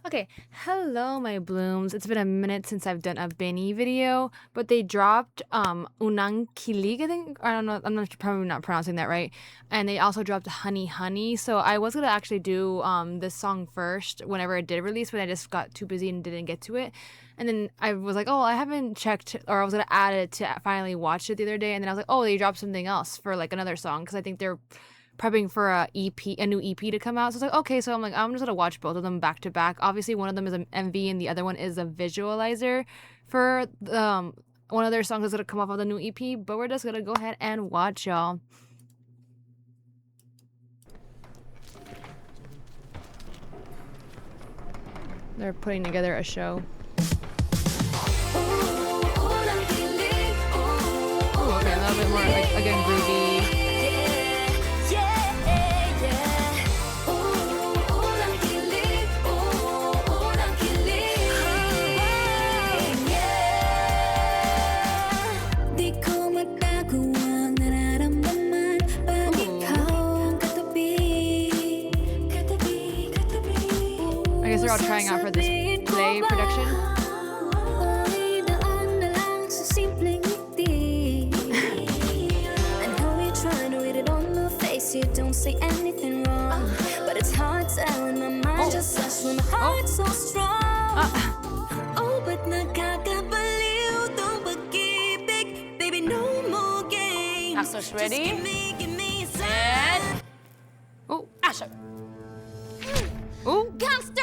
Okay, hello my blooms. It's been a minute since I've done a BINI video, but they dropped Unang Kilig, I think. I don't know, probably not pronouncing that right. And they also dropped Honey Honey. So I was gonna actually do this song first whenever it did release, but I just got too busy and didn't get to it. And then I was like, oh, I haven't checked, or I was gonna add it to finally watch it the other day, and then I was like, oh, they dropped something else for like another song, because I think they're prepping for a new EP to come out. So it's like, okay, so I'm just gonna watch both of them back to back. Obviously, one of them is an MV and the other one is a visualizer for one of their songs that's gonna come off of the new EP. But we're just gonna go ahead and watch, y'all. They're putting together a show. Ooh, okay, a little bit more like again groovy. I guess they're all trying out for this play production. You don't say anything wrong, but it's hard telling my mind just such when my heart's so strong. Oh, but nakakabaliw tong pag-ibig, baby, no more games. Actors ready? Give me a sign. And Oh, action! oh, Gangster!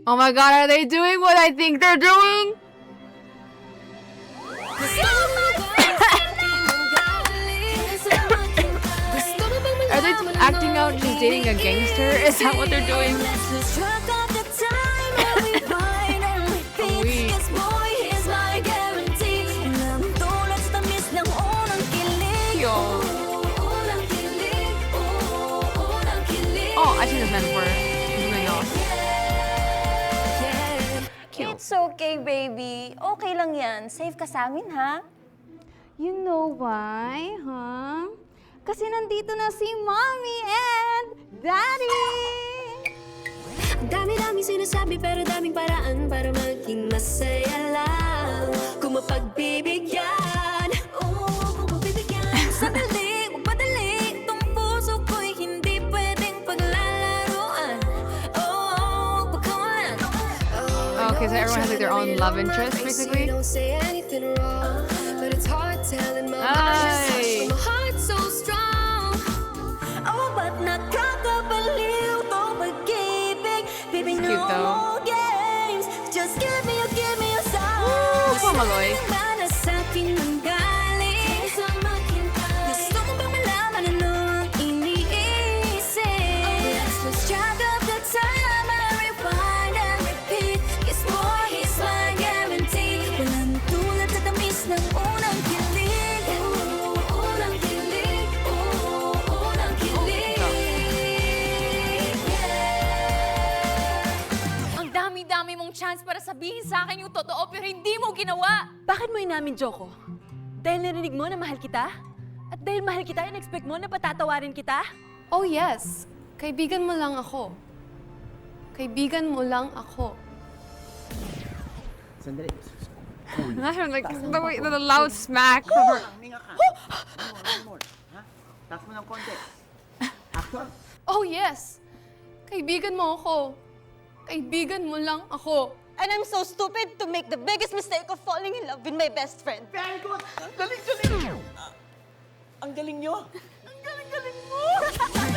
oh my God! Are they doing what I think they're doing? Are they acting out just dating a gangster? Is that what they're doing? Oh, I think it's meant for something else. It's okay, baby. Okay lang yan. Safe ka sa amin, ha? You know why, huh? Kasi nandito na si Mommy and Daddy! Dami-dami sinasabi pero daming paraan para maging masaya lang. Kung mapagbibigyan, kung magbibigyan. Sandali, huwag madali. Itong puso ko'y hindi pwedeng paglalaruan. Pagkawalan. Okay, so everyone has like their own love interest, basically. Don't say anything wrong, but it's hard telling my mind. My heart's so strong. Oh, but nakakabaliw tong pag-ibig. Baby, Cute, no though. more games. Just give me a sign. Ooh, poor Maloy. Para sa akin ang galing. Gusto mo bang malaman ano ang iniisip? Let's lose track of the time. I rewind and repeat. Yes, boy, he's my guarantee. Walang tulad sa tamis ng unang kilig. Unang kilig. Unang kilig. Ang dami-dami mong chance para sabihin sa akin yung totoo pero hindi mo ginawa. Bakit mo inamin, Joko? Dahil narinig mo na mahal kita? At dahil mahal kita, in-expect mo na patatawarin kita? Oh yes, kaibigan mo lang ako. Kaibigan mo lang ako. Sandali. Imagine like the loud smack from her. Hinga ka. One more. Ha? Taas mo ng konti. Action. Oh yes, kaibigan mo ako. Kaibigan mo lang ako. And I'm so stupid to make the biggest mistake of falling in love with my best friend. Very good. Galing. Ang galing nyo. Ang galing mo.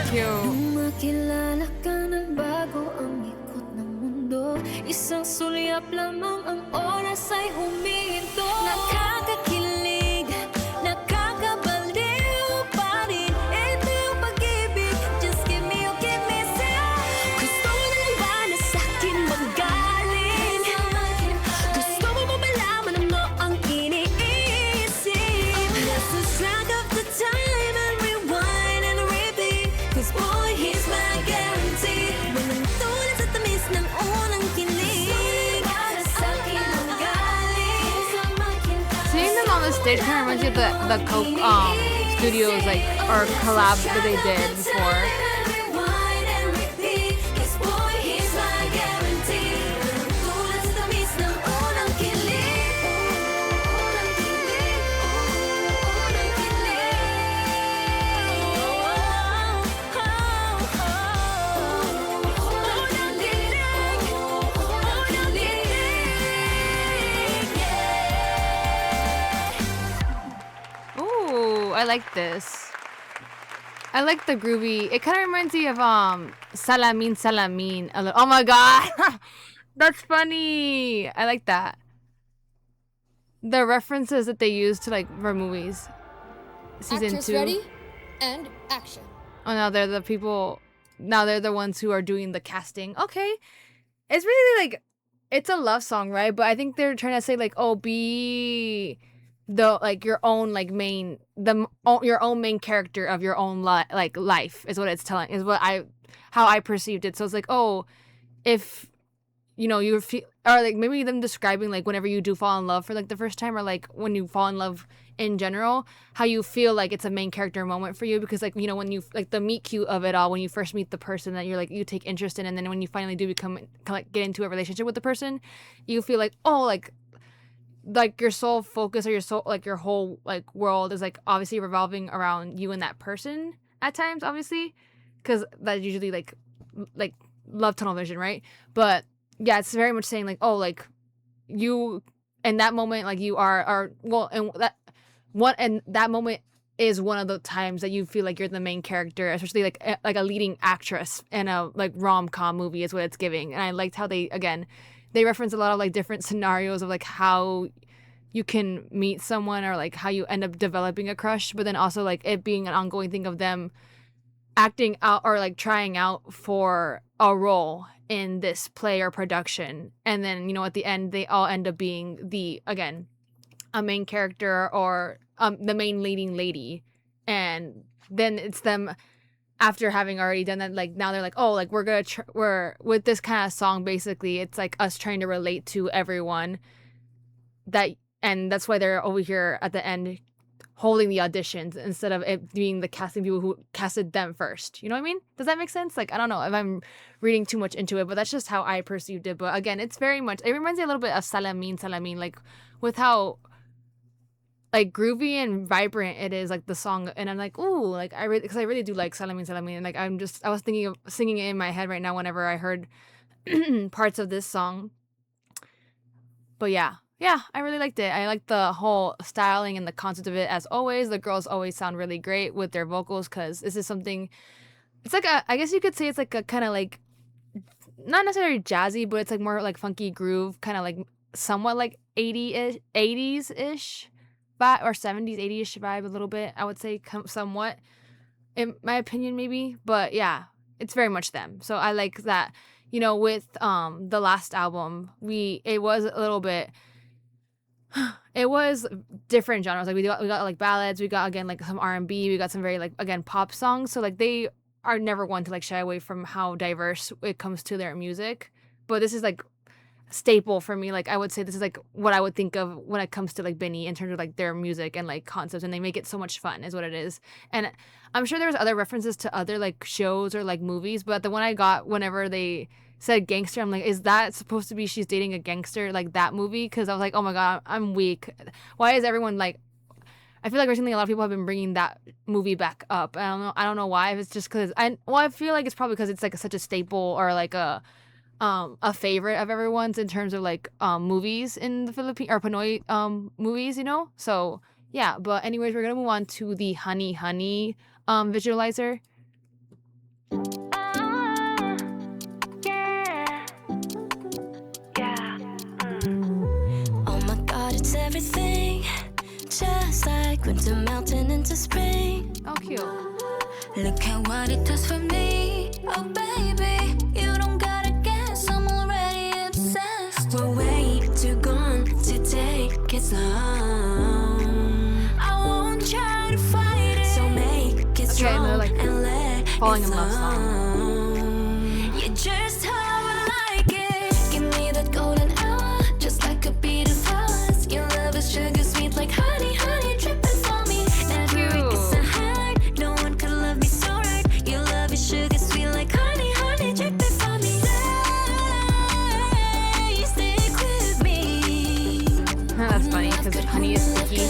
Cute. Nung makilala ka ng bago ang ikot ng mundo, isang sulyap lamang ang oras ay huminto. Nakakakilig, nakakabaliw pa rin. Ito yung pag-ibig, just give me some. Gusto mo na lang ba na sa'kin magaling? Gusto mo ba malaman ano ang iniisip? Let's lose track of the time and rewind and repeat. 'Cause boy, he's my guarantee. Walang tulad sa tamis ng unang kilig. Para sa'kin ang galing. Seeing them on the stage kind of reminds me of the Coke Studios like or collab that they did before. Rewind and repeat. 'Cause boy, he's my I like this. I like the groovy. It kind of reminds me of Salamin Salamin. Oh my god, that's funny. I like that. The references that they use to like for movies. Season Actress 2. ready? And action. Oh, now they're the people. Now they're the ones who are doing the casting. Okay, it's really like it's a love song, right? But I think they're trying to say like, oh, be the like your own like main your own main character of your own life is what it's telling is what how I perceived it. So it's like, oh, if you know you feel or like maybe them describing like whenever you do fall in love for like the first time or like when you fall in love in general, how you feel like it's a main character moment for you because like you know when you like the meet cute of it all when you first meet the person that you're like you take interest in and then when you finally do become like get into a relationship with the person, you feel like oh like your sole focus or your soul like your whole like world is like obviously revolving around you and that person at times obviously because that's usually like love tunnel vision, right? But yeah, it's very much saying like oh like you in that moment like you are well and that moment is one of the times that you feel like you're the main character, especially like a leading actress in a like rom-com movie is what it's giving. And I liked how they reference a lot of like different scenarios of like how you can meet someone or like how you end up developing a crush, but then also like it being an ongoing thing of them acting out or like trying out for a role in this play or production. And then, you know, at the end, they all end up being a main character or the main leading lady. And then it's them after having already done that, like now they're like, oh, like we're with this kind of song, basically, it's like us trying to relate to everyone and that's why they're over here at the end holding the auditions instead of it being the casting people who casted them first. You know what I mean? Does that make sense? Like, I don't know if I'm reading too much into it, but that's just how I perceived it. But again, it's very much, it reminds me a little bit of Salamin, like with how like groovy and vibrant it is, like the song. And I'm like, ooh, like because I really do like Salamin. And like, I was thinking of singing it in my head right now whenever I heard parts of this song. But yeah, I really liked it. I like the whole styling and the concept of it. As always, the girls always sound really great with their vocals because this is something, it's like I guess you could say it's like a kind of like, not necessarily jazzy, but it's like more like funky groove, kind of like somewhat like 80s-ish vibe or 70s, 80s vibe a little bit, I would say somewhat, in my opinion maybe. But yeah, it's very much them. So I like that, you know, with the last album, it was a little bit, it was different genres. Like we got like ballads, we got again like some R&B, we got some very like again pop songs. So like they are never one to like shy away from how diverse it comes to their music. But this is like staple for me. Like I would say this is like what I would think of when it comes to like BINI in terms of like their music and like concepts, and they make it so much fun is what it is. And I'm sure there's other references to other like shows or like movies, but the one I got whenever they said gangster, I'm like, is that supposed to be she's dating a gangster, like that movie? Because I was like, oh my god, I'm weak. Why is everyone like, I feel like recently a lot of people have been bringing that movie back up. I don't know why. If it's just because I feel like it's probably because it's like such a staple or like a favorite of everyone's in terms of like movies in the Philippines or Pinoy movies, you know. So yeah, but anyways, we're gonna move on to the Honey Honey visualizer. Oh my god, it's everything. Just like winter melting into spring. Oh, cute. Look at what it does for me. Oh baby, you don't gotta guess, I'm already obsessed. We're way too gone to take it slow. I won't try to fight it, so make it strong and like and let falling it in love song. You're just how I like it. Give me that golden hour, just like a beat of flowers. Your love is sugar sweet like honey, honey dripping for me. Every week is a highlight. No one could love me so right. Your love is sugar sweet like honey, honey dripping for me. Stay with me. That's funny because honey is sticky.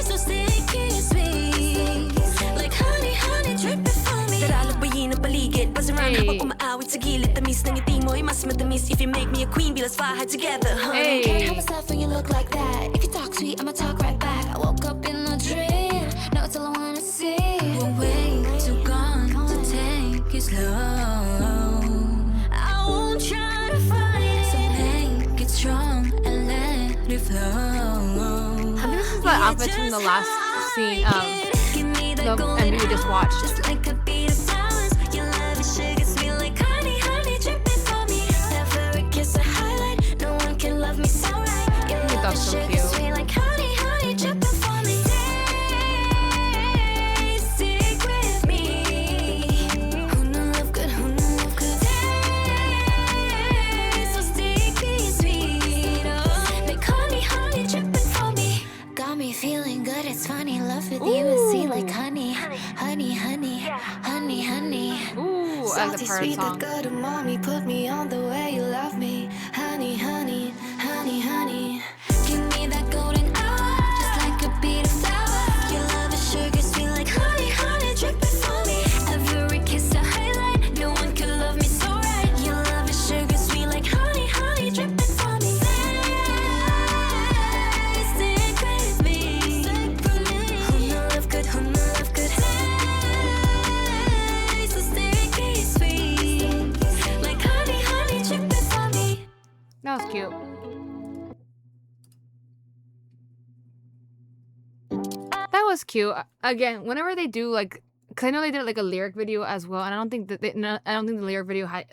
So sticky, sweet like honey, honey dripping for me. Daralabayin ang paligid. buzz around Hey. habang umaawit sa gilid. Tamis ng ngiti mo'y mas matamis. If you make me a queen, be let's fly high together, honey. Can't help Hey. myself when you look like that. If you talk sweet, I'ma talk right back. I woke up in a dream. Now it's all I wanna see. We're way too gone to take it slow. I won't try to fight it, so make it strong and let it flow. I think this is the outfits from the last scene of the MV we just watched. Just like a beat of flowers. Your love is sugar sweet like honey, honey dripping for me. Never a kiss a highlight. No one can love me so right. Your love that's is so sugar cute. sweet like honey, honey dripping for me. Stay, stick with me. Who knew love could, who knew love could taste so sticky sweet? Oh, make honey, honey dripping for me. Got me feeling good, it's funny. Love with you is sweet like honey. Honey, honey, honey, honey. Ooh, I like the Salty, part sweet, song. the good of mommy. Put me on the way you love me. Honey, honey, honey, honey. Give me that golden hour, just like a beat of flower. Your love is sugar sweet like honey, honey dripping for me. Every kiss a highlight, no one can love me so right. Your love is sugar sweet like honey, honey dripping for me. Stick with me. Who knew love could, who knew love could taste so sticky sweet like honey, honey dripping for me. That was cute. That was cute. Again, whenever they do like, cause I know they did like a lyric video as well, and I don't think that I don't think the lyric video had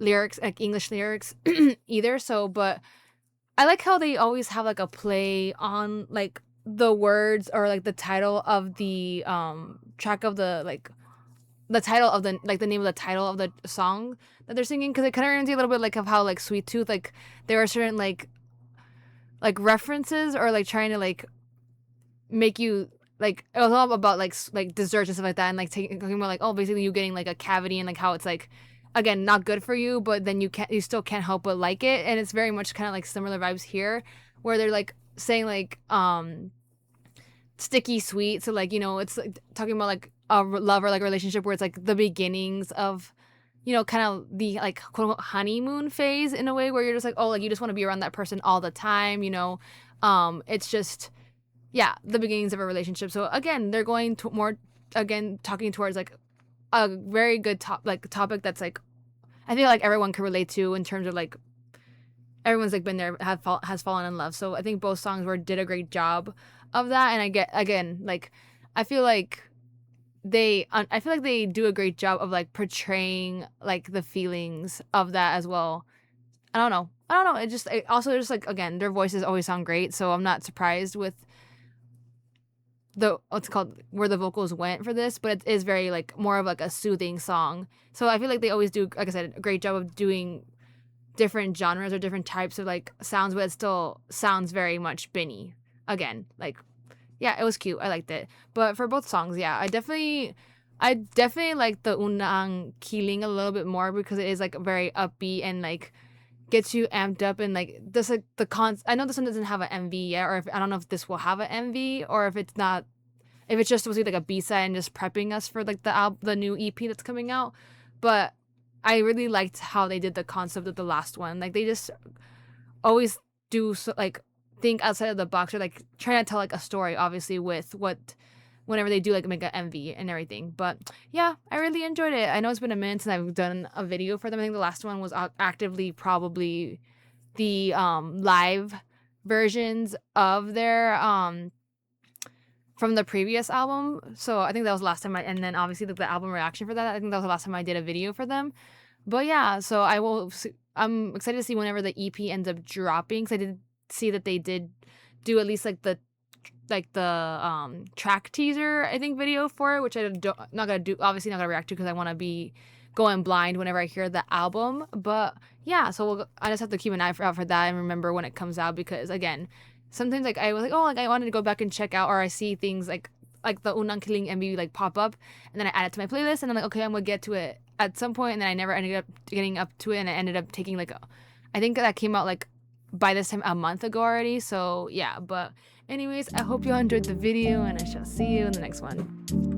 lyrics like English lyrics either. So, but I like how they always have like a play on like the words or like the title of the track of the title of the like the name of the title of the song that they're singing, because it kind of reminds me a little bit like of how like Sweet Tooth, like there are certain like references or like trying to like make you like, it was all about like like desserts and stuff like that, and like talking about like, oh, basically you getting like a cavity and like how it's like, again, not good for you, but then you still can't help but like it. And it's very much kind of like similar vibes here, where they're like saying like sticky sweet. So like, you know, it's like talking about like a love or like a relationship where it's like the beginnings of, you know, kind of the like quote unquote honeymoon phase in a way, where you're just like, oh, like you just want to be around that person all the time, you know. It's just, yeah, the beginnings of a relationship. So again, they're going to more, again, talking towards like a very good topic that's like, I feel like everyone can relate to, in terms of like everyone's like been there, has fallen in love. So I think both songs did a great job of that. And I get, again, like I feel like they do a great job of like portraying like the feelings of that as well. I don't know. It also just like, again, their voices always sound great, so I'm not surprised with where the vocals went for this, but it is very like more of like a soothing song. So I feel like they always do, like I said, a great job of doing different genres or different types of like sounds, but it still sounds very much BINI. Again, like, yeah, it was cute. I liked it. But for both songs, yeah, I definitely like the Unang Kilig a little bit more, because it is like very upbeat and like gets you amped up, and like this like I know this one doesn't have an MV yet, or I don't know if this will have an MV, or if it's just supposed to be like a B-side and just prepping us for like the new EP that's coming out. But I really liked how they did the concept of the last one. Like they just always do so, like think outside of the box, or like trying to tell like a story, obviously, with whenever they do like make an MV and everything. But yeah, I really enjoyed it. I know it's been a minute since I've done a video for them. I think the last one was actively probably the live versions of their from the previous album. So I think that was the last time and then obviously the album reaction for that, I think that was the last time I did a video for them. But yeah, so I'm excited to see whenever the EP ends up dropping, because I did see that they did do at least like the track teaser, I think, video for it, which I'm not gonna react to, because I want to be going blind whenever I hear the album. But yeah, so I just have to keep an eye out for that and remember when it comes out, because again, sometimes like I was like, oh, like I wanted to go back and check out, or I see things like the Unang Kilig MV like pop up, and then I add it to my playlist, and I'm like, okay, I'm gonna get to it at some point, and then I never ended up getting up to it, and I ended up taking like I think that came out like by this time a month ago already. So yeah, but anyways, I hope you all enjoyed the video, and I shall see you in the next one.